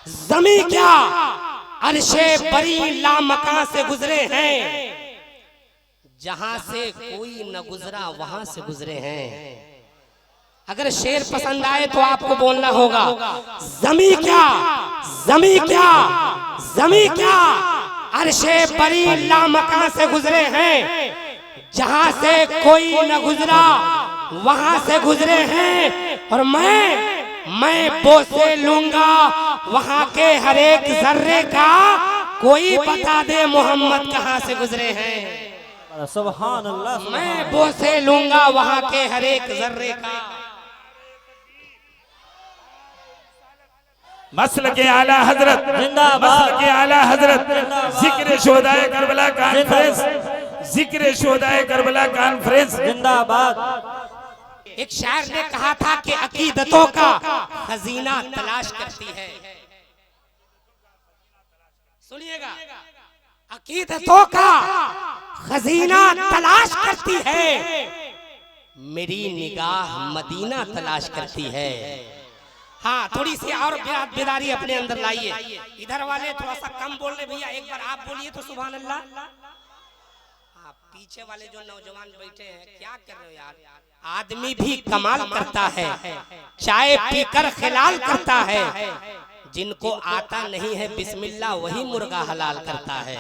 जमी क्या अर्शे बरी लामकां से गुजरे हैं, जहां से कोई न गुजरा वहां से गुजरे हैं। अगर शेर पसंद आए तो आपको बोलना होगा जमी क्या, जमी क्या, जमी क्या अर्शे बरी लामकां से गुजरे हैं, जहां से कोई न गुजरा वहां से गुजरे हैं। और मैं बोसे लूंगा वहां के हर एक जर्रे का, कोई बता दे मोहम्मद कहां से गुजरे हैं। सुभान अल्लाह। मैं बोसे लूंगा वहां के हर एक जर्रे का। मसल के आला हजरत जिंदाबाद, मसल के आला हजरत जिक्र शोदाए करबला कॉन्फ्रेंस, जिक्र शोदाए करबला कॉन्फ्रेंस जिंदाबाद। एक शायर ने कहा था कि अकीदतों का खजीना तलाश करती है। सुनिएगा, अकीदतों का खजीना तलाश करती है, मेरी निगाह मदीना तलाश करती है। हाँ, थोड़ी सी और बेदारी अपने अंदर लाइए। इधर वाले थोड़ा सा कम बोल रहे भैया, एक बार आप बोलिए तो सुभान अल्लाह। हाँ, पीछे वाले जो नौजवान बैठे हैं, क्या कर रहे हो यार। आदमी भी कमाल करता है, चाय पीकर खिलाल करता है, जिनको आता नहीं है बिस्मिल्लाह वही मुर्गा हलाल करता है।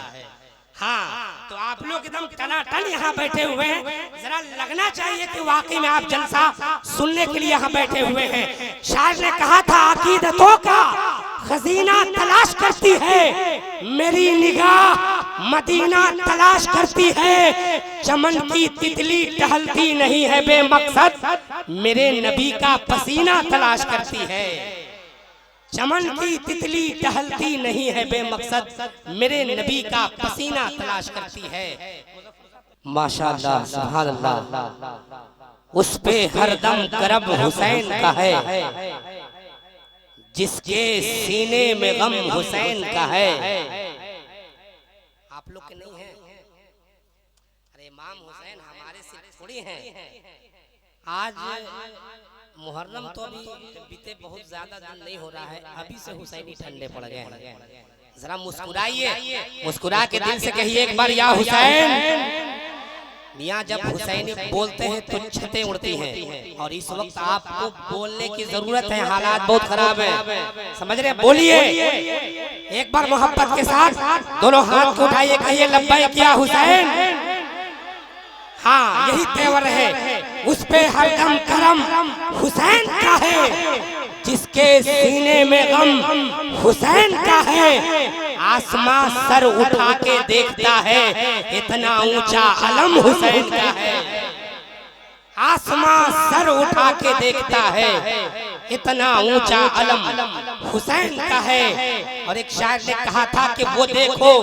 हाँ, तो आप लोग एकदम टनाटन यहाँ बैठे हुए हैं, जरा लगना चाहिए कि वाकई में आप जलसा सुनने के लिए यहाँ बैठे हुए हैं। शायर ने कहा था अकीदतों का खजीना तलाश करती है, मेरी निगाह मदीना तलाश करती है। चमन की तितली टहलती नहीं है बेमकसद, मेरे नबी का पसीना तलाश करती है। चमन की तितली टहलती नहीं है बेमकसद, मेरे नबी का पसीना तलाश करती है। माशाअल्लाह, सुभान अल्लाह। उस पे हरदम करब हुसैन का है, जिसके सीने में गम हुसैन का है। आप लोग के नहीं है? अरे इमाम हुसैन हमारे से थोड़ी हैं। आज मुहर्रम तो अभी बीते बहुत ज्यादा दिन नहीं हो रहा है, अभी से हुसैनी ठंडे पड़ गए हैं। जरा मुस्कुराइए, मुस्कुरा के दिल से कहिए एक बार या हुसैन। मियाँ जब हुसैनी बोलते हैं तो छतें उड़ती हैं, और इस वक्त आपको बोलने की जरूरत है, हालात बहुत खराब है, समझ रहे? बोलिए एक बार मोहब्बत के साथ, दोनों हाथ को उठाइए, कहिए लब्बैक या हुसैन। हाँ, यही तेवर है। उस पे हरदम करम हुसैन का है, जिसके सीने में गम हुसैन का है। आसमां सर उठा के देखता है, इतना ऊंचा अलम हुसैन का है। आसमां सर उठा के देखता है, इतना ऊंचा अलम हुसैन का है। और एक शायर ने कहा था कि वो देखो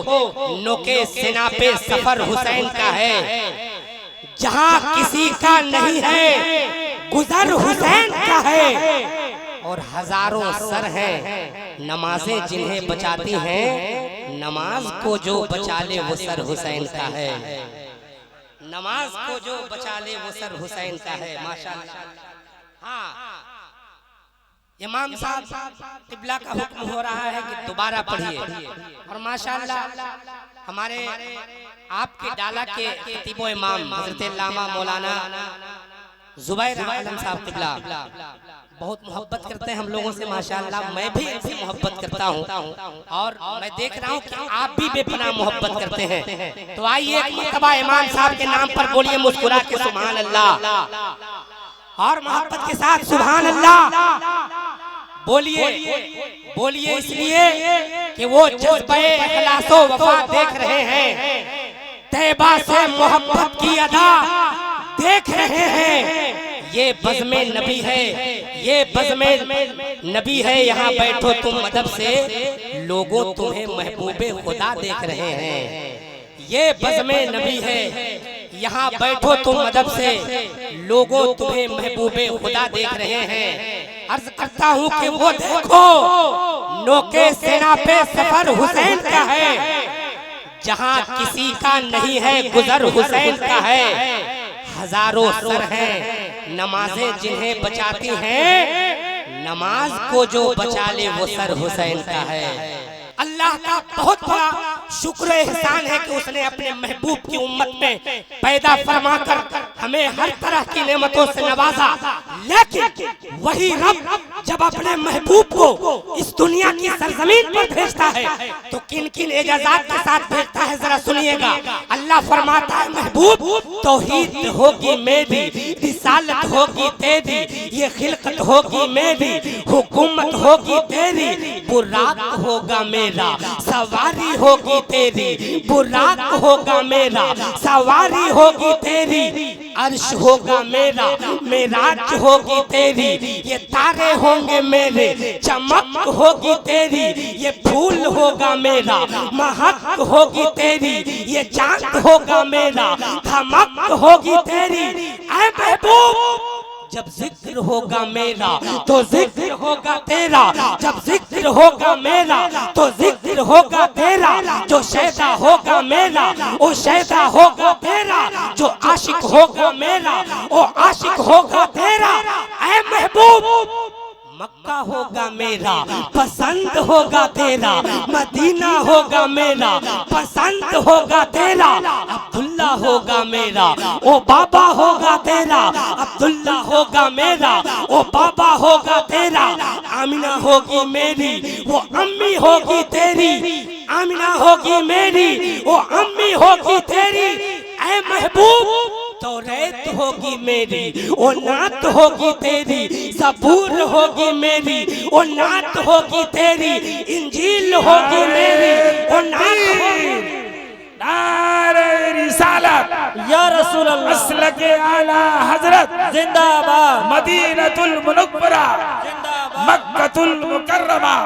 नोके सिना पे सफर हुसैन का है, जहां किसी का नहीं है गुजर हुसैन का है। और हजारों सर हैं नमाजें जिन्हें बचाती हैं, नमाज को जो बचा ले वो सर हुसैन का है। नमाज को जो बचा ले वो सर हुसैन का है। माशाअल्लाह। हाँ, इमाम साहब क़िबला का हुक्म हो रहा है कि दोबारा पढ़िए। और माशाअल्लाह हमारे आपके डाला के खतीबो इमाम हज़रत अल्लामा मौलाना ज़ुबैर आलम साहब क़िबला बहुत मोहब्बत करते हैं हम लोगों से। माशाअल्लाह मैं भी इनसे मोहब्बत करता हूँ, और मैं देख रहा हूँ कि आप भी बेपनाह मोहब्बत करते हैं। तो आइए एक मर्तबा इमाम साहब के नाम पर बोलिए मुस्कुरा के सुभान अल्लाह, और मोहब्बत के साथ सुभान अल्लाह बोलिए। बोलिए इसलिए कि वो जज्बे इखलासो वफा देख रहे हैं, तैबा से मोहब्बत की अदा देख रहे हैं। ये बज़्मे नबी है, ये बज़्मे नबी है, यहाँ बैठो तुम अदब से, लोगों तुम्हें महबूबे खुदा देख रहे हैं। ये बज़्मे नबी है, यहाँ बैठो तुम अदब से, लोगों तुम्हें महबूबे खुदा देख रहे हैं। अर्ज करता हूँ कि वो देखो नोके सेना पे सफर हुसैन का है, जहाँ किसी का नहीं है गुजर हुसैन का है। हजारों सर हैं नमाजें जिन्हें बचाती हैं, नमाज को जो बचा ले वो सर हुसैन का है। अल्लाह का बहुत बड़ा शुक्र एहसान है कि उसने अपने महबूब की उम्मत में पैदा फरमाकर हमें हर तरह की नेमतों से नवाजा। लेकिन वही रब जब अपने महबूब को इस दुनिया की सरजमीन पर भेजता है तो किन किन एजाजात के साथ भेजता है जरा सुनिएगा। अल्लाह फरमाता है महबूब तौहीद होगी मेरी, रिसालत होगी तेरी, ये खिलकत होगी मेरी, हुकूमत होगी तेरी, बुराक होगा मेरा, सवारी होगी तेरी, बुराक होगा मेरा, सवारी होगी तेरी, अर्श होगा मेरा, मेराज होगी तेरी, ये तारे होंगे मेरे, चमक होगी तेरी, ये फूल होगा मेरा, महक होगी तेरी, ये चांद होगा मेरा, धमक होगी तेरी। ऐ महबूब जब जिक्र होगा मेरा तो जिक्र होगा तेरा, जब जिक्र होगा मेरा तो जिक्र होगा तेरा, जो शैदा होगा मेरा वो शैदा होगा तेरा, जो आशिक होगा मेरा वो आशिक होगा तेरा। ऐ महबूब मक्का होगा मेरा, पसंद होगा तेरा, मदीना होगा मेरा, पसंद होगा तेरा, अब्दुल्ला होगा मेरा, ओ बाबा होगा तेरा, अब्दुल्ला होगा मेरा, ओ बाबा होगा तेरा, आमिना होगी मेरी, वो अम्मी होगी तेरी, आमिना होगी मेरी, वो अम्मी होगी तेरी। ऐ महबूब तौरेत होगी मेरी, ओ नात होगी तेरी, सबूर होगी मेरी, ओ नात होगी तेरी, इंजील होगी मेरी, ओ नात होगी। नारे रिसालत या रसूल अल्लाह, मसलके आला हजरत जिंदाबाद, मदीनतुल मुनव्वरा जिंदाबाद, मक्कतुल मुकर्रमा,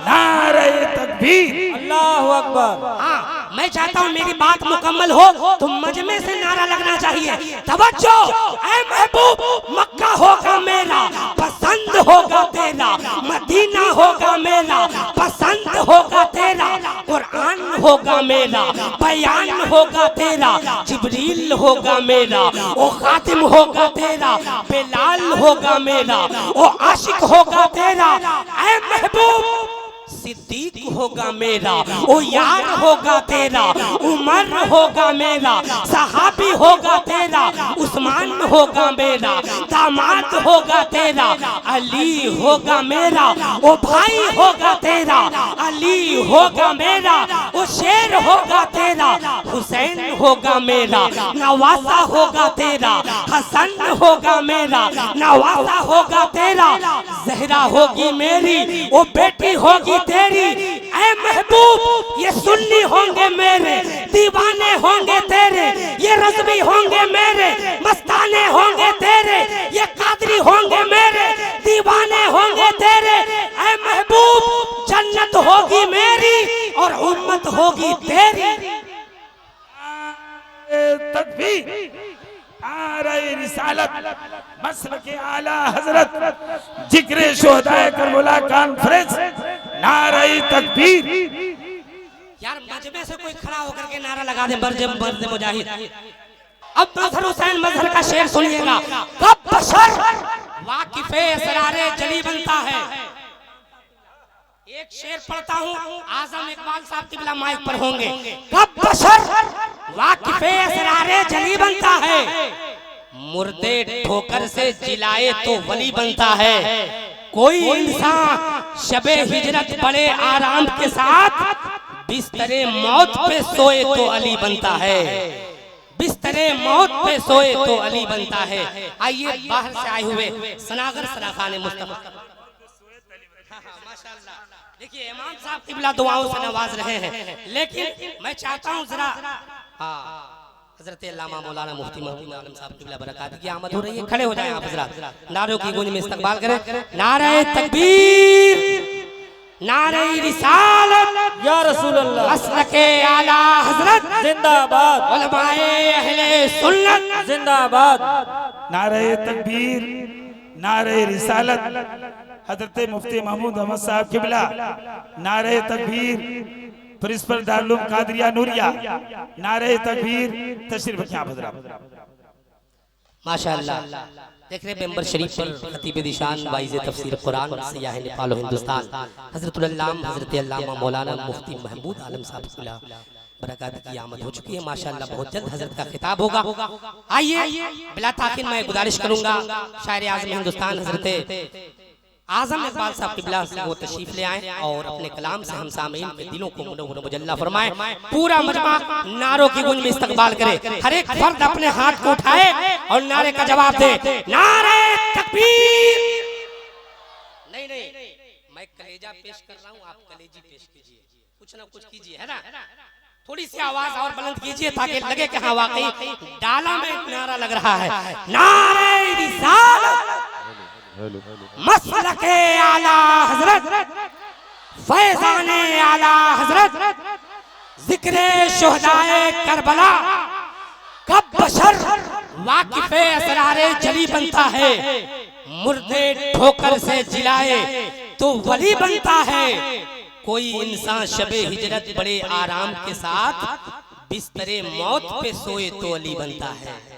नारे तकबीर। अल्लाहु अकबर। हाँ, मैं चाहता हूँ मेरी बात मुकम्मल हो तो मजमे से नारा लगना चाहिए। तवज्जो। ऐ महबूब मक्का होगा मेरा, पसंद होगा तेरा, मदीना होगा मेरा, पसंद होगा तेरा, कुरान होगा मेरा, बयान होगा तेरा, जिब्रील होगा मेरा, ओ खातिम होगा तेरा, बिलाल होगा मेरा, ओ आशिक होगा तेरा। ऐ महबूब सिद्दीक होगा मेरा, ओ यार होगा तेरा, उमर होगा मेरा, सहाबी होगा तेरा, उस्मान होगा मेरा, दामाद होगा तेरा, अली होगा मेरा, ओ भाई होगा तेरा, अली होगा मेरा, ओ शेर होगा तेरा, हुसैन होगा मेरा, नवासा होगा तेरा, हसन होगा मेरा, नवासा होगा तेरा, जहरा होगी मेरी, ओ बेटी होगी तेरी। ऐ महबूब ये सुन्नी होंगे मेरे, दीवाने होंगे तेरे, ये रज़वी होंगे मेरे, मस्ताने होंगे तेरे, ये कादरी होंगे मेरे, दीवाने होंगे तेरे। ऐ महबूब जन्नत होगी मेरी और उम्मत होगी तेरी। तकबीर। नारे रिसालत मसलके आला हजरत जिक्र शुहदाए करबला कॉन्फ्रेंस, नारे तकबीर। यार मजमे से कोई खड़ा होकर के नारा लगा दे मर्द मुजाहिद। अब मजहर हुसैन मजहर का शेर सुनिएगा। कब बशर वाकिफे असरारे जली बनता है। एक शेर पढ़ता हूँ, आजम इकबाल साहब किबला माइक पर होंगे। कब बशर वाकिफे असरारे जली बनता है, मुर्दे ठोकर से जिलाए तो वली बनता है। कोई इंसान शबे हिजरत बड़े आराम के साथ बिस्तरे मौत पे सोए तो अली बनता है, बिस्तरे मौत पे सोए तो अली बनता है। आइए बाहर से आए हुए सनागर सराखाने मुस्तफा। माशाअल्लाह, देखिए इमाम साहब किबला दुआओं से नवाज रहे हैं, लेकिन मैं चाहता हूँ जरा हजरत अल्लामा मौलाना मुफ्ती महमूद आलम साहब किबला बरकात की आमद हो रही है, खड़े हो जाएं आप हजरात, नारों की गूंज में इस्तकबाल करें। नारे तकबीर, नारे रिसालत या रसूल अल्लाह, मसलके आला हजरत जिंदाबाद, उलमाए अहले सुन्नत जिंदाबाद। नारे तकबीर, नारे रिसालत हजरत मुफ्ती महमूद अहमद साहब किबला, नारे तकबीर, प्रिंसिपल दारुल कादरिया नूरिया, नारे तकबीर। तशरीफ रखिए आप हजरात। माशाअल्लाह। देख रहे मेंबर शरीफ पर खतीब दिशान वाइज़ तफसीर कुरान सियाह नेपाल और हिंदुस्तान हजरत अल्लामा मौलाना मुफ्ती महमूद आलम साहब बरकत की आमद हो चुकी है माशाअल्लाह। बहुत जल्द हजरत का खिताब होगा। आइए बिला ताखिर मैं गुजारिश करूंगा शायर आज़म हिंदुस्तान हजरत आज़म इकबाल साहब किबला से वो तशरीफ ले आए और अपने कलाम से हम सामीन के दिलों को मुनव्वर मुजल्ला फरमाए। पूरा मजमा नारों की गूंज में इस्तकबाल करे। हर एक फर्द अपने हाथ को उठाए और नारे का जवाब दे, नारे तकबीर। नहीं मैं कलेजा पेश कर रहा हूँ, आप कलेजी पेश कीजिए, कुछ ना कुछ कीजिए, है ना। थोड़ी सी आवाज और बुलंद कीजिए ताकि लगे कि हाँ वाकई डाला में एक नारा लग रहा है। नारे रिसालत मसलके आला हजरत फैज़ाने आला हजरत जिक्रे शुहदाए करबला। कब बशर वाकिफे असरारे जली बनता है, मुर्दे ठोकर से जिलाए तो वली बनता है। कोई इंसान शबे हिजरत बड़े आराम के साथ बिस्तरे मौत पे सोए तो अली बनता है।